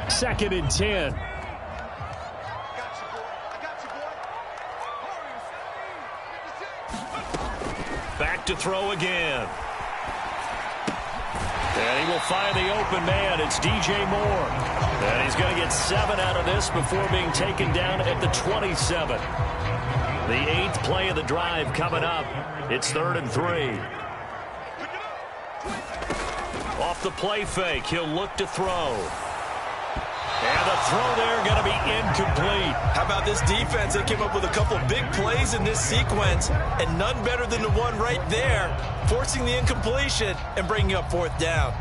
Second and 10. Back to throw again. And he will find the open man. It's DJ Moore. And he's going to get 7 out of this before being taken down at the 27. The 8th play of the drive coming up. It's 3rd and 3. Off the play fake, he'll look to throw. And the throw there going to be incomplete. How about this defense? They came up with a couple big plays in this sequence, and none better than the one right there, forcing the incompletion and bringing up 4th down.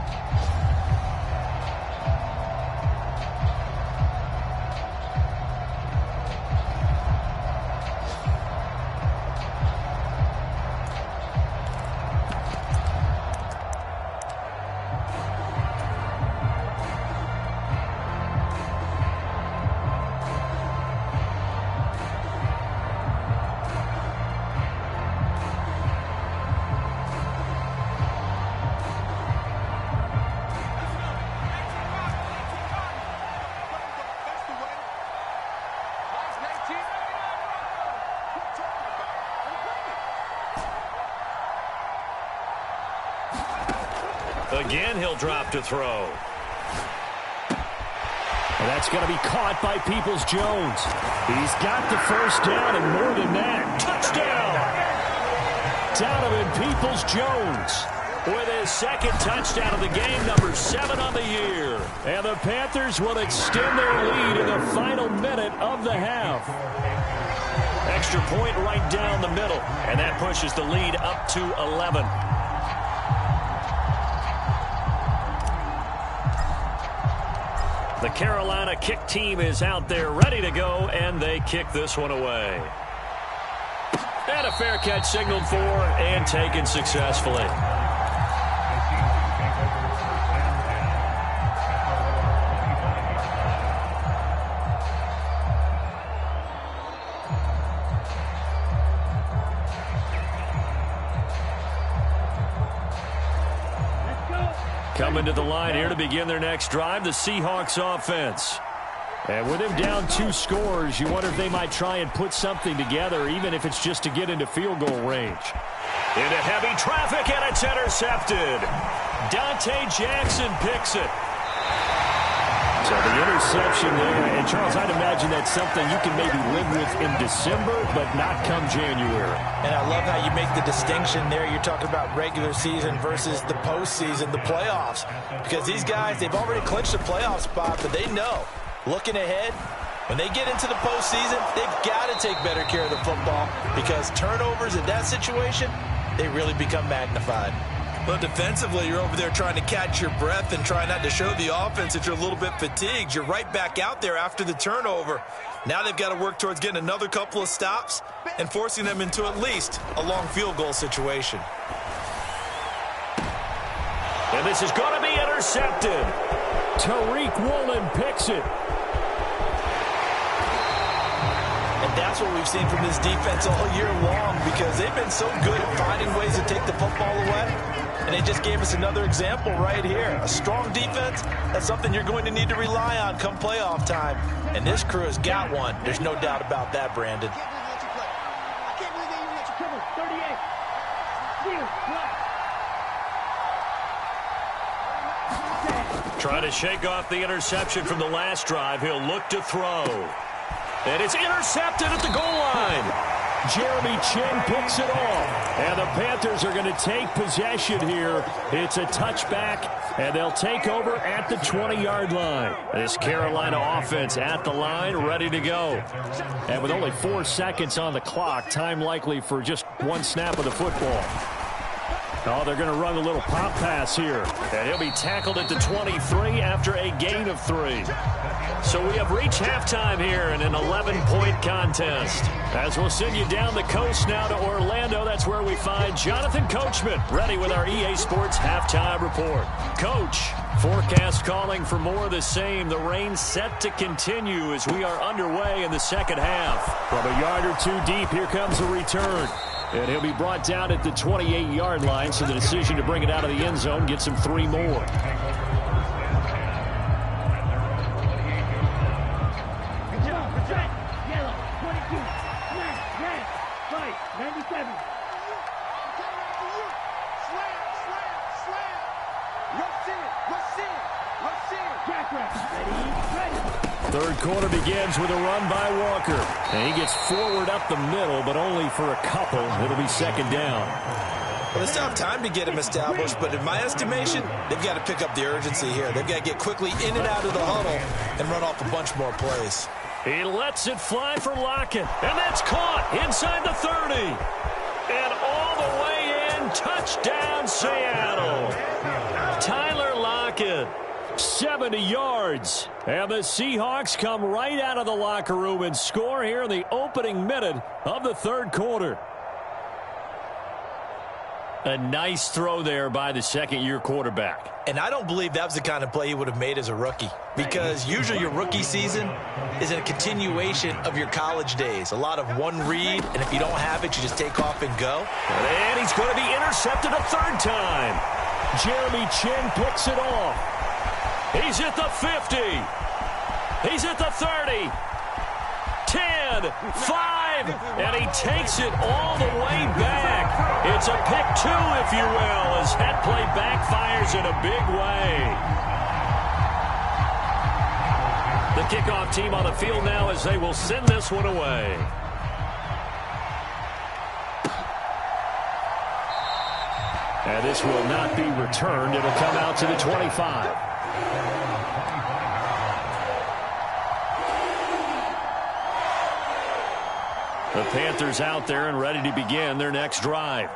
Again, he'll drop to throw. And that's going to be caught by Peoples-Jones. He's got the first down, and more than that, touchdown! Donovan Peoples-Jones with his second touchdown of the game, number 7 on the year. And the Panthers will extend their lead in the final minute of the half. Extra point right down the middle, and that pushes the lead up to 11. The Carolina kick team is out there ready to go, and they kick this one away. And a fair catch signaled for and taken successfully. Coming to the line here to begin their next drive, the Seahawks offense. And with him down 2 scores, you wonder if they might try and put something together, even if it's just to get into field goal range. Into heavy traffic, and it's intercepted. Dante Jackson picks it. So the interception there, and Charles, I'd imagine that's something you can maybe live with in December, but not come January. And I love how you make the distinction there. You're talking about regular season versus the postseason, the playoffs. Because these guys, they've already clinched a playoff spot, but they know, looking ahead, when they get into the postseason, they've got to take better care of the football, because turnovers in that situation, they really become magnified. Well, defensively, you're over there trying to catch your breath and try not to show the offense that you're a little bit fatigued. You're right back out there after the turnover. Now they've got to work towards getting another couple of stops and forcing them into at least a long field goal situation. And this is going to be intercepted. Tariq Woolen picks it. And that's what we've seen from this defense all year long, because they've been so good at finding ways to take the football away. And they just gave us another example right here. A strong defense, that's something you're going to need to rely on come playoff time. And this crew has got one. There's no doubt about that, Brandon. Trying to shake off the interception from the last drive. He'll look to throw. And it's intercepted at the goal line. Jeremy Chin picks it off. And the Panthers are going to take possession here. It's a touchback, and they'll take over at the 20-yard line. This Carolina offense at the line, ready to go. And with only 4 seconds on the clock, time likely for just one snap of the football. Oh, they're going to run a little pop pass here. And he'll be tackled at the 23 after a gain of 3. So we have reached halftime here in an 11-point contest. As we'll send you down the coast now to Orlando, that's where we find Jonathan Coachman, ready with our EA Sports halftime report. Coach, forecast calling for more of the same. The rain set to continue as we are underway in the second half. From a yard or two deep, here comes a return. And he'll be brought down at the 28-yard line, so the decision to bring it out of the end zone gets him 3 more. Good job. Yellow, 22, red, white, 97. Third quarter begins with a run by Walker. And he gets forward up the middle, but only for a couple. It'll be second down. Well, they still have time to get him established, but in my estimation, they've got to pick up the urgency here. They've got to get quickly in and out of the huddle and run off a bunch more plays. He lets it fly for Lockett. And that's caught inside the 30. And all the way in, touchdown Seattle. Tyler Lockett. 70 yards. And the Seahawks come right out of the locker room and score here in the opening minute of the third quarter. A nice throw there by the second-year quarterback. And I don't believe that was the kind of play he would have made as a rookie, because usually your rookie season is a continuation of your college days. A lot of one read, and if you don't have it, you just take off and go. And he's going to be intercepted a third time. Jeremy Chin picks it off. He's at the 50. He's at the 30. 10, 5, and he takes it all the way back. It's a pick 2, if you will, as that play backfires in a big way. The kickoff team on the field now as they will send this one away. And this will not be returned. It'll come out to the 25. The Panthers out there and ready to begin their next drive.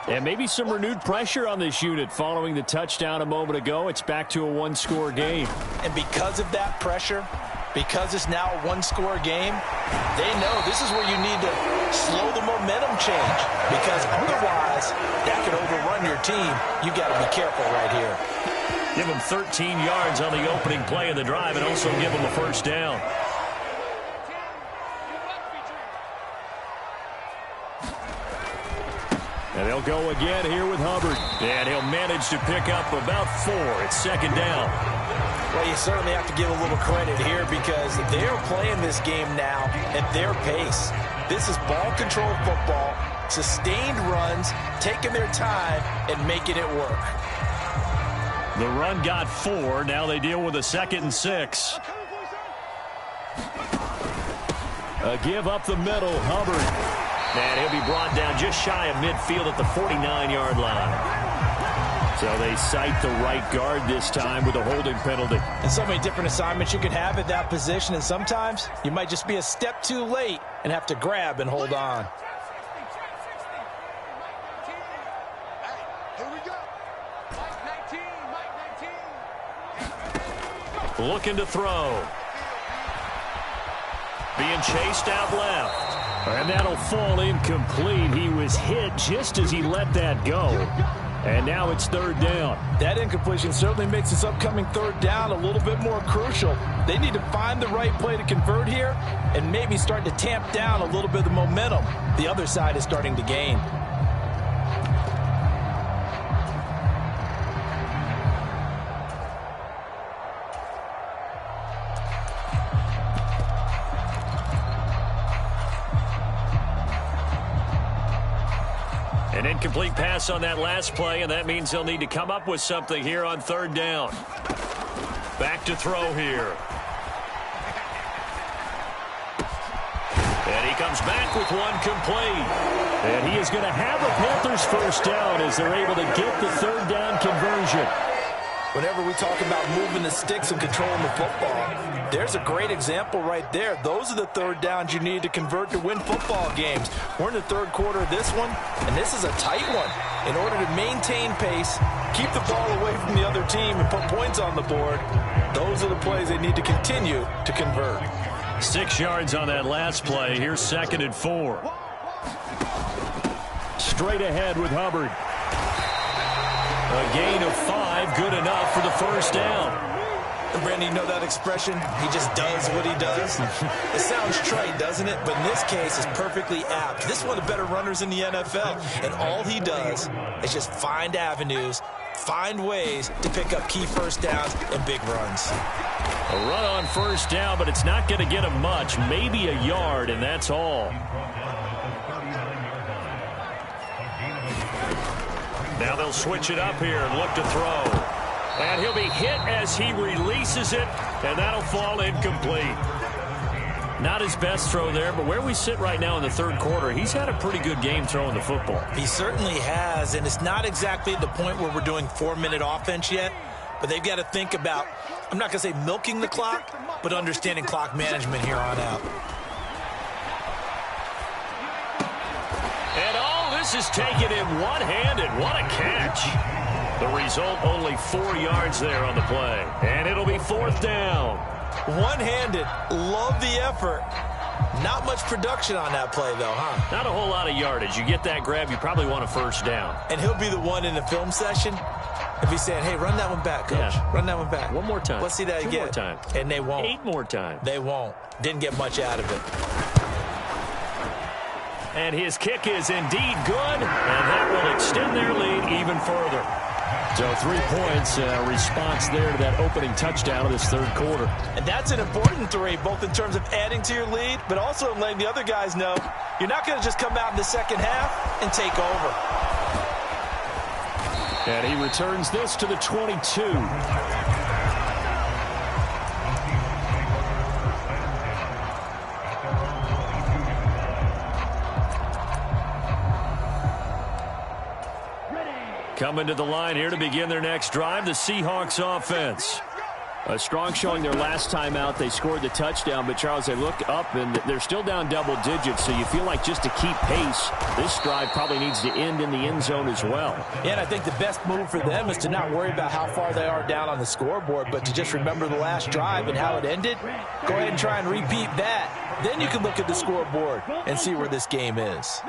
And maybe some renewed pressure on this unit following the touchdown a moment ago. It's back to a one-score game. And because of that pressure, because it's now a one-score game, they know this is where you need to slow the momentum change, because otherwise that could overrun your team. You got to be careful right here. Give them 13 yards on the opening play of the drive and also give them a first down. And they'll go again here with Hubbard. And he'll manage to pick up about 4. It's second down. Well, you certainly have to give a little credit here, because they're playing this game now at their pace. This is ball control football, sustained runs, taking their time and making it work. The run got 4. Now they deal with a 2nd and 6. A give up the middle, Hubbard. And he'll be brought down just shy of midfield at the 49-yard line. So they cite the right guard this time with a holding penalty. And so many different assignments you can have at that position, and sometimes you might just be a step too late and have to grab and hold on. Looking to throw. Being chased out left. And that'll fall incomplete. He was hit just as he let that go. And now it's third down. That incompletion certainly makes this upcoming third down a little bit more crucial. They need to find the right play to convert here and maybe start to tamp down a little bit of the momentum the other side is starting to gain. An incomplete pass on that last play, and that means they'll need to come up with something here on third down. Back to throw here. And he comes back with one complete. And he is going to have the Panthers first down as they're able to get the third down conversion. whenever we talk about moving the sticks and controlling the football, there's a great example right there. Those are the third downs you need to convert to win football games. We're in the third quarter of this one, and this is a tight one. In order to maintain pace, keep the ball away from the other team, and put points on the board, those are the plays they need to continue to convert. 6 yards on that last play. Here's 2nd and 4. Straight ahead with Hubbard. A gain of 5, good enough for the first down. Brandon, you know that expression? He just does what he does. It sounds trite, doesn't it? But in this case, it's perfectly apt. This is one of the better runners in the NFL, and all he does is just find avenues, find ways to pick up key first downs and big runs. A run on first down, but it's not going to get him much, maybe a yard, and that's all. Now they'll switch it up here and look to throw. And he'll be hit as he releases it, and that'll fall incomplete. Not his best throw there, but where we sit right now in the third quarter, he's had a pretty good game throwing the football. He certainly has, and it's not exactly at the point where we're doing 4-minute offense yet, but they've got to think about, I'm not going to say milking the clock, but understanding clock management here on out. And all this is taken in one-handed. What a catch. The result, only 4 yards there on the play. And it'll be 4th down. One-handed. Love the effort. Not much production on that play, though, huh? Not a whole lot of yardage. You get that grab, you probably want a first down. And he'll be the one in the film session if he's saying, hey, run that one back, coach. Yeah. Run that one back. One more time. Let's see that again. 2 more times. And they won't. 8 more times. They won't. Didn't get much out of it. And his kick is indeed good, and that will extend their lead even further. So 3 points, response there to that opening touchdown of this third quarter. And that's an important 3, both in terms of adding to your lead, but also letting the other guys know you're not going to just come out in the second half and take over. And he returns this to the 22. Coming to the line here to begin their next drive, the Seahawks offense. A strong showing their last time out. They scored the touchdown, but, Charles, they look up, and they're still down double digits, so you feel like just to keep pace, this drive probably needs to end in the end zone as well. Yeah, and I think the best move for them is to not worry about how far they are down on the scoreboard, but to just remember the last drive and how it ended. Go ahead and try and repeat that. Then you can look at the scoreboard and see where this game is.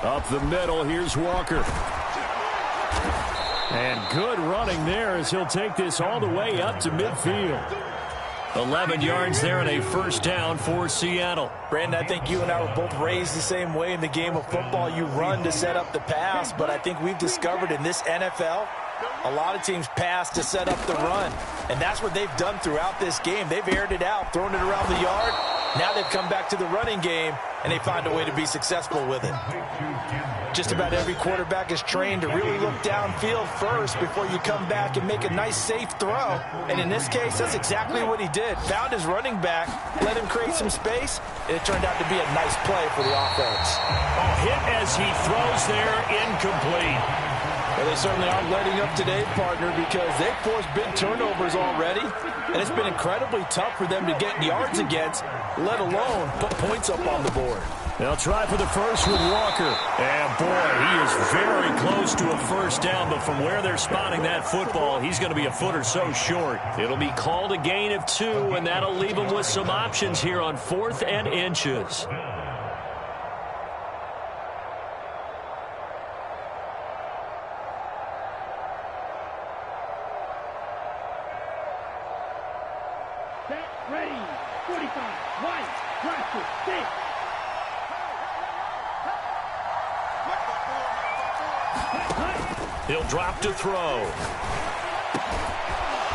Up the middle, here's Walker. And good running there as he'll take this all the way up to midfield. 11 yards there and a first down for Seattle. Brandon, I think you and I were both raised the same way in the game of football. You run to set up the pass, but I think we've discovered in this NFL, a lot of teams pass to set up the run. And that's what they've done throughout this game. They've aired it out, thrown it around the yard. Now they've come back to the running game, and they find a way to be successful with it. Just about every quarterback is trained to really look downfield first before you come back and make a nice, safe throw. And in this case, that's exactly what he did. Found his running back, let him create some space, and it turned out to be a nice play for the offense. Oh, hit as he throws there, incomplete. Well, they certainly aren't letting up today, partner, because they've forced big turnovers already, and it's been incredibly tough for them to get yards against, let alone put points up on the board. They'll try for the first with Walker. And, boy, he is very close to a first down, but from where they're spotting that football, he's going to be a foot or so short. It'll be called a gain of 2, and that'll leave him with some options here on 4th and inches. Ready, 45, white, practice, 6. He'll drop to throw.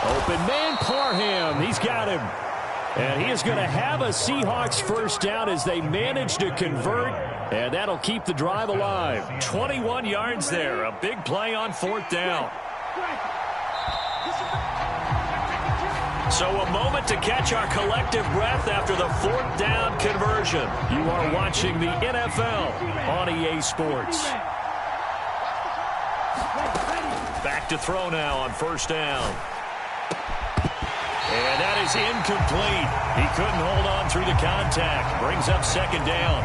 Open man, Parham. He's got him. And he is going to have a Seahawks first down as they manage to convert. And that'll keep the drive alive. 21 yards there. A big play on 4th down. So a moment to catch our collective breath after the fourth down conversion. You are watching the NFL on EA Sports. Back to throw now on first down. And that is incomplete. He couldn't hold on through the contact. Brings up second down.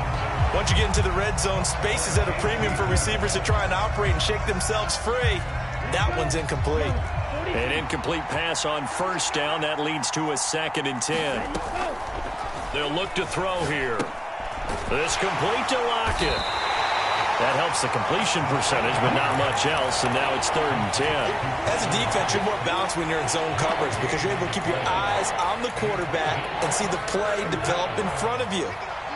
Once you get into the red zone, space is at a premium for receivers to try and operate and shake themselves free. That one's incomplete. An incomplete pass on first down. That leads to a 2nd and 10. They'll look to throw here. This complete to Lockett. That helps the completion percentage, but not much else, and now it's 3rd and 10. As a defense, you're more balanced when you're in zone coverage because you're able to keep your eyes on the quarterback and see the play develop in front of you.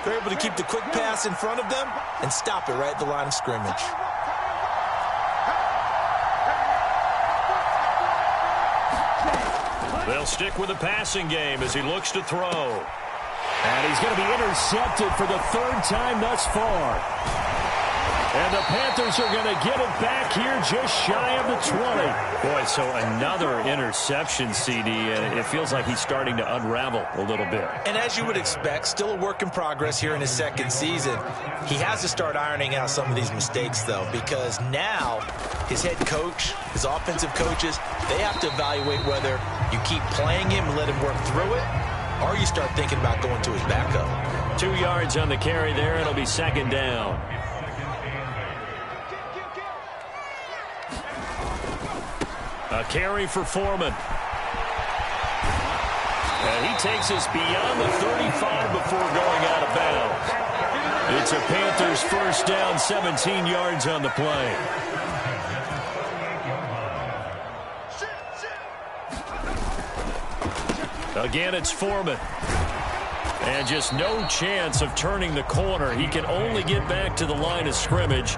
They're able to keep the quick pass in front of them and stop it right at the line of scrimmage. They'll stick with the passing game as he looks to throw. And he's going to be intercepted for the 3rd time thus far. And the Panthers are going to get it back here just shy of the 20. Boy, so another interception, CD, and it feels like he's starting to unravel a little bit. And as you would expect, still a work in progress here in his 2nd season. He has to start ironing out some of these mistakes, though, because now his head coach, his offensive coaches, they have to evaluate whether you keep playing him and let him work through it, or you start thinking about going to his backup. 2 yards on the carry there. It'll be 2nd down. A carry for Foreman. And he takes us beyond the 35 before going out of bounds. It's a Panthers first down, 17 yards on the play. Again, it's Foreman. And just no chance of turning the corner. He can only get back to the line of scrimmage.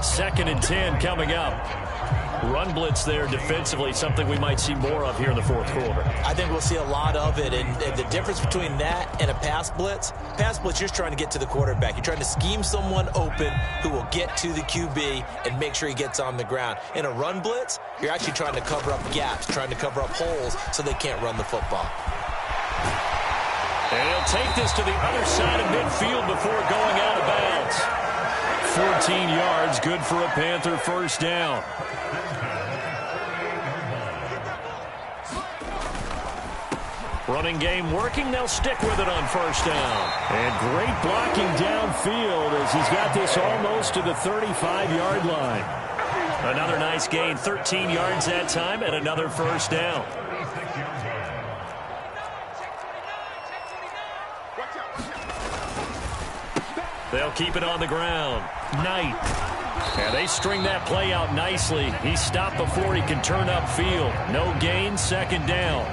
2nd and 10 coming up. Run blitz there defensively, something we might see more of here in the 4th quarter. I think we'll see a lot of it, and the difference between that and a pass blitz, you're just trying to get to the quarterback. You're trying to scheme someone open who will get to the QB and make sure he gets on the ground. In a run blitz, you're actually trying to cover up gaps, trying to cover up holes so they can't run the football. And he'll take this to the other side of midfield before going out of bounds. 14 yards, good for a Panther first down. Running game working. They'll stick with it on first down. And great blocking downfield as he's got this almost to the 35-yard line. Another nice gain, 13 yards that time, and another first down. They'll keep it on the ground. Knight. And they string that play out nicely. He's stopped before he can turn upfield. No gain, 2nd down.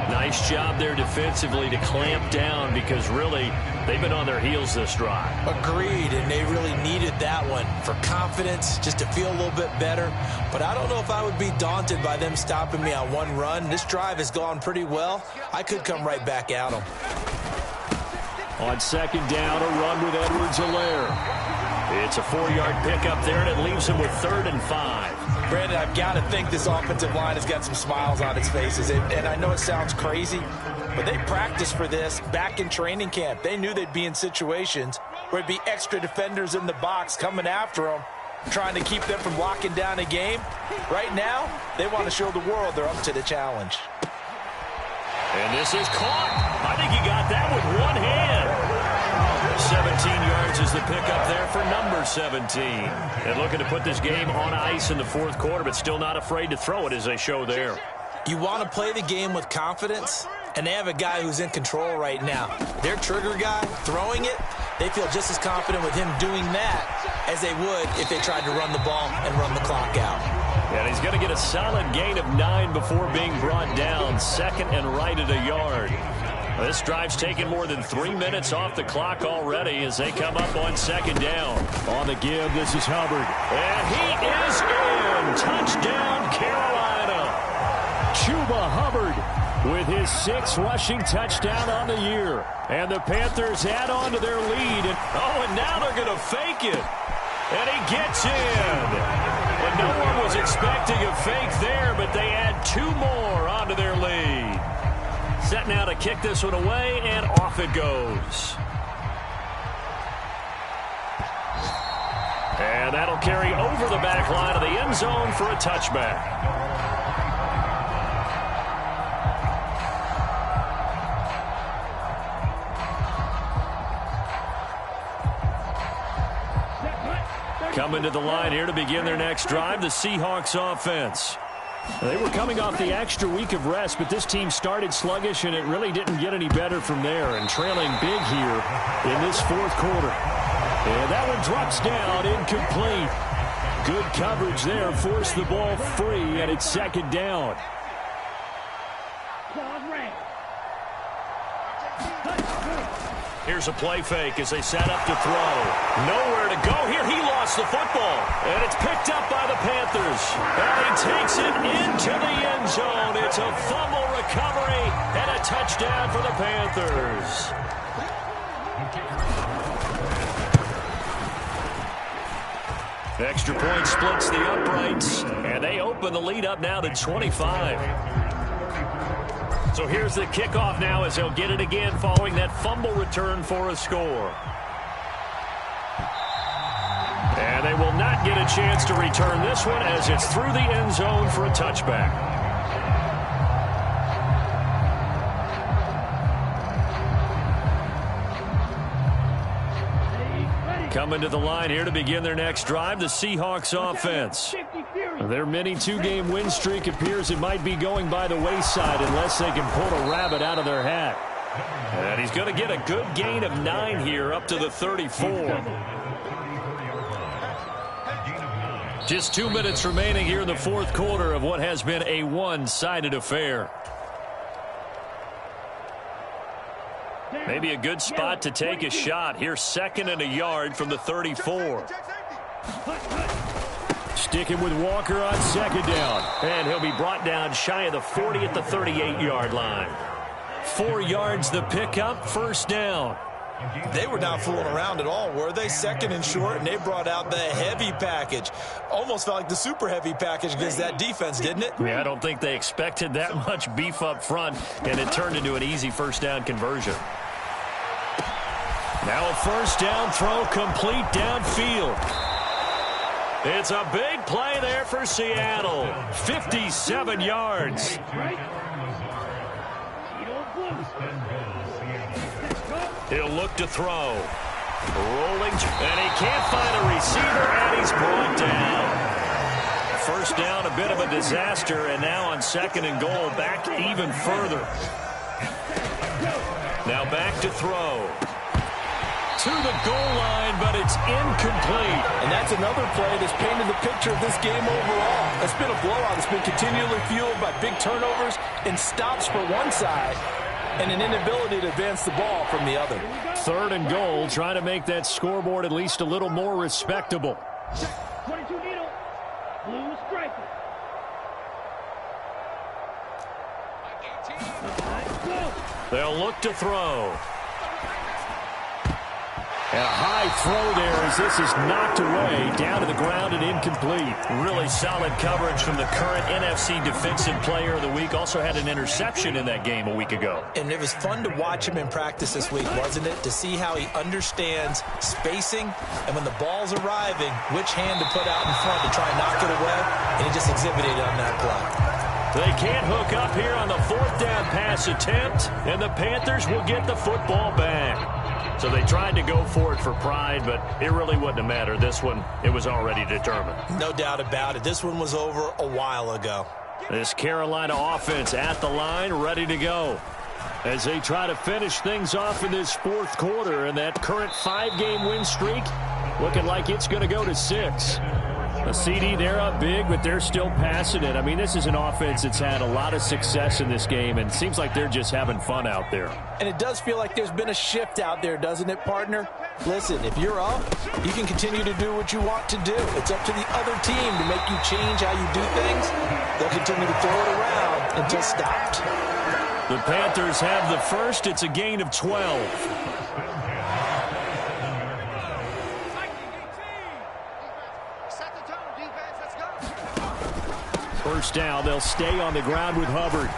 Nice job there defensively to clamp down because really they've been on their heels this drive. Agreed, and they really needed that one for confidence, just to feel a little bit better. But I don't know if I would be daunted by them stopping me on one run. This drive has gone pretty well. I could come right back at them. On 2nd down, a run with Edwards-Helaire. It's a 4-yard pickup there, and it leaves him with 3rd and 5. Brandon, I've got to think this offensive line has got some smiles on its faces. And I know it sounds crazy, but they practiced for this back in training camp. They knew they'd be in situations where it'd be extra defenders in the box coming after them, trying to keep them from locking down a game. Right now, they want to show the world they're up to the challenge. And this is caught. I think he got that with one hand. 17 yards is the pickup there for number 17. And looking to put this game on ice in the 4th quarter, but still not afraid to throw it as they show there. You want to play the game with confidence, and they have a guy who's in control right now. Their trigger guy throwing it, they feel just as confident with him doing that as they would if they tried to run the ball and run the clock out. And he's going to get a solid gain of 9 before being brought down. 2nd and right at a yard. This drive's taken more than 3 minutes off the clock already as they come up on 2nd down. On the give, this is Hubbard. And he is in. Touchdown, Carolina. Chuba Hubbard with his 6th rushing touchdown on the year. And the Panthers add on to their lead. And now they're going to fake it. And he gets in. And no one was expecting a fake there, but they add 2 more onto their lead. set now to kick this one away, and off it goes. And that'll carry over the back line of the end zone for a touchback. Coming to the line here to begin their next drive, the Seahawks offense. They were coming off the extra week of rest, but this team started sluggish, and it really didn't get any better from there, and trailing big here in this fourth quarter. And that one drops down, incomplete. Good coverage there, forced the ball free, and it's second down. Here's a play fake as they set up to throw. Nowhere to go here. He lost the football. And it's picked up by the Panthers. And he takes it into the end zone. It's a fumble recovery and a touchdown for the Panthers. Extra point splits the uprights. And they open the lead up now to 25. So here's the kickoff now as they'll get it again following that fumble return for a score. And they will not get a chance to return this one as it's through the end zone for a touchback. Coming to the line here to begin their next drive, the Seahawks offense. Their mini two-game win streak appears it might be going by the wayside unless they can pull a rabbit out of their hat. And he's going to get a good gain of 9 here up to the 34. Just 2 minutes remaining here in the fourth quarter of what has been a one-sided affair. Maybe a good spot to take a shot. Here's second and a yard from the 34. Sticking with Walker on second down. And he'll be brought down shy of the 40 at the 38-yard line. 4 yards the pickup, first down. They were not fooling around at all, were they? Second and short, and they brought out the heavy package. Almost felt like the super heavy package against that defense, didn't it? Yeah, I don't think they expected that much beef up front, and it turned into an easy first down conversion. Now a first down throw complete downfield. It's a big play there for Seattle. 57 yards. He'll look to throw. Rolling, and he can't find a receiver, and he's brought down. First down, a bit of a disaster, and now on second and goal, back even further. Now back to throw. To the goal line, but it's incomplete. And that's another play that's painted the picture of this game overall. It's been a blowout. It's been continually fueled by big turnovers and stops for one side and an inability to advance the ball from the other. Third and goal, trying to make that scoreboard at least a little more respectable. 22 needle, blue striker. They'll look to throw. And a high throw there as this is knocked away, down to the ground and incomplete. Really solid coverage from the current NFC Defensive Player of the Week. Also had an interception in that game a week ago. And it was fun to watch him in practice this week, wasn't it? To see how he understands spacing and when the ball's arriving, which hand to put out in front to try and knock it away. And he just exhibited on that play. They can't hook up here on the fourth down pass attempt, and the Panthers will get the football back. So they tried to go for it for pride, but it really wouldn't have mattered. This one, it was already determined. No doubt about it. This one was over a while ago. This Carolina offense at the line, ready to go. As they try to finish things off in this fourth quarter, and that current 5-game win streak looking like it's going to go to 6. A CD, they're up big, but they're still passing it. I mean, this is an offense that's had a lot of success in this game, and it seems like they're just having fun out there. And it does feel like there's been a shift out there, doesn't it, partner? Listen, if you're up, you can continue to do what you want to do. It's up to the other team to make you change how you do things. They'll continue to throw it around until stopped. The Panthers have the first. It's a gain of 12. First down, they'll stay on the ground with Hubbard.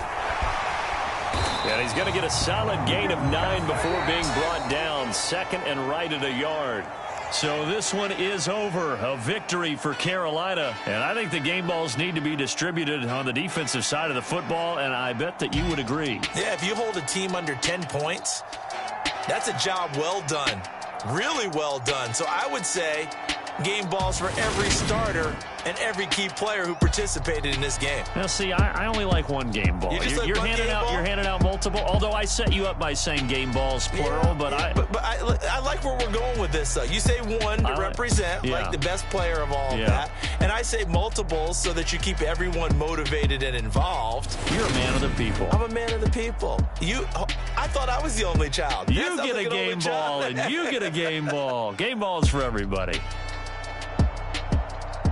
And he's going to get a solid gain of 9 before being brought down. Second and right at a yard. So this one is over. A victory for Carolina. And I think the game balls need to be distributed on the defensive side of the football, and I bet that you would agree. Yeah, if you hold a team under 10 points, that's a job well done. Really well done. So I would say game balls for every starter and every key player who participated in this game. Now, see, I only like one game ball. You're handing out multiple. Although I set you up by saying game balls plural, but I like where we're going with this. Though you say one to represent, like the best player of all of that, and I say multiples so that you keep everyone motivated and involved. You're a man of the people. I'm a man of the people. I thought I was the only child. You get a game ball, and you get a game ball. Game balls for everybody.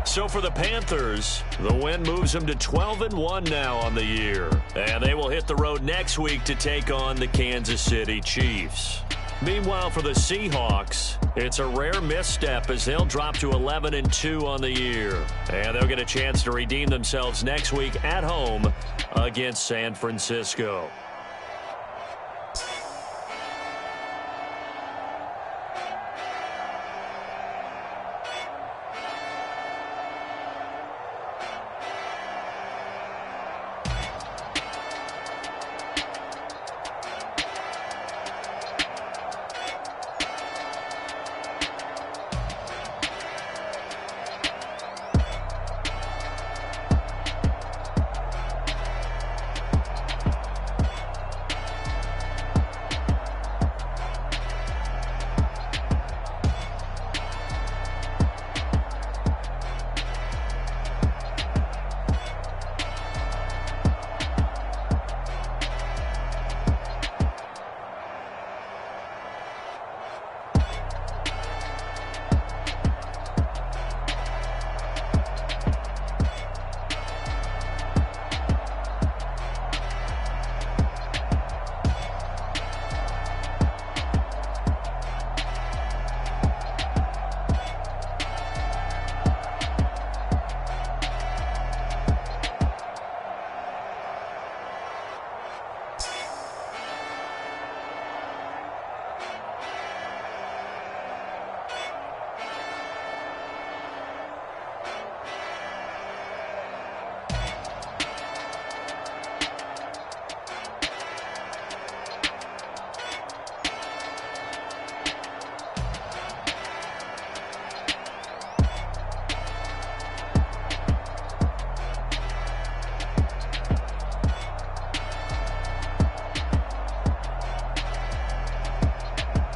So for the Panthers, the win moves them to 12-1 now on the year. And they will hit the road next week to take on the Kansas City Chiefs. Meanwhile, for the Seahawks, it's a rare misstep as they'll drop to 11-2 on the year. And they'll get a chance to redeem themselves next week at home against San Francisco.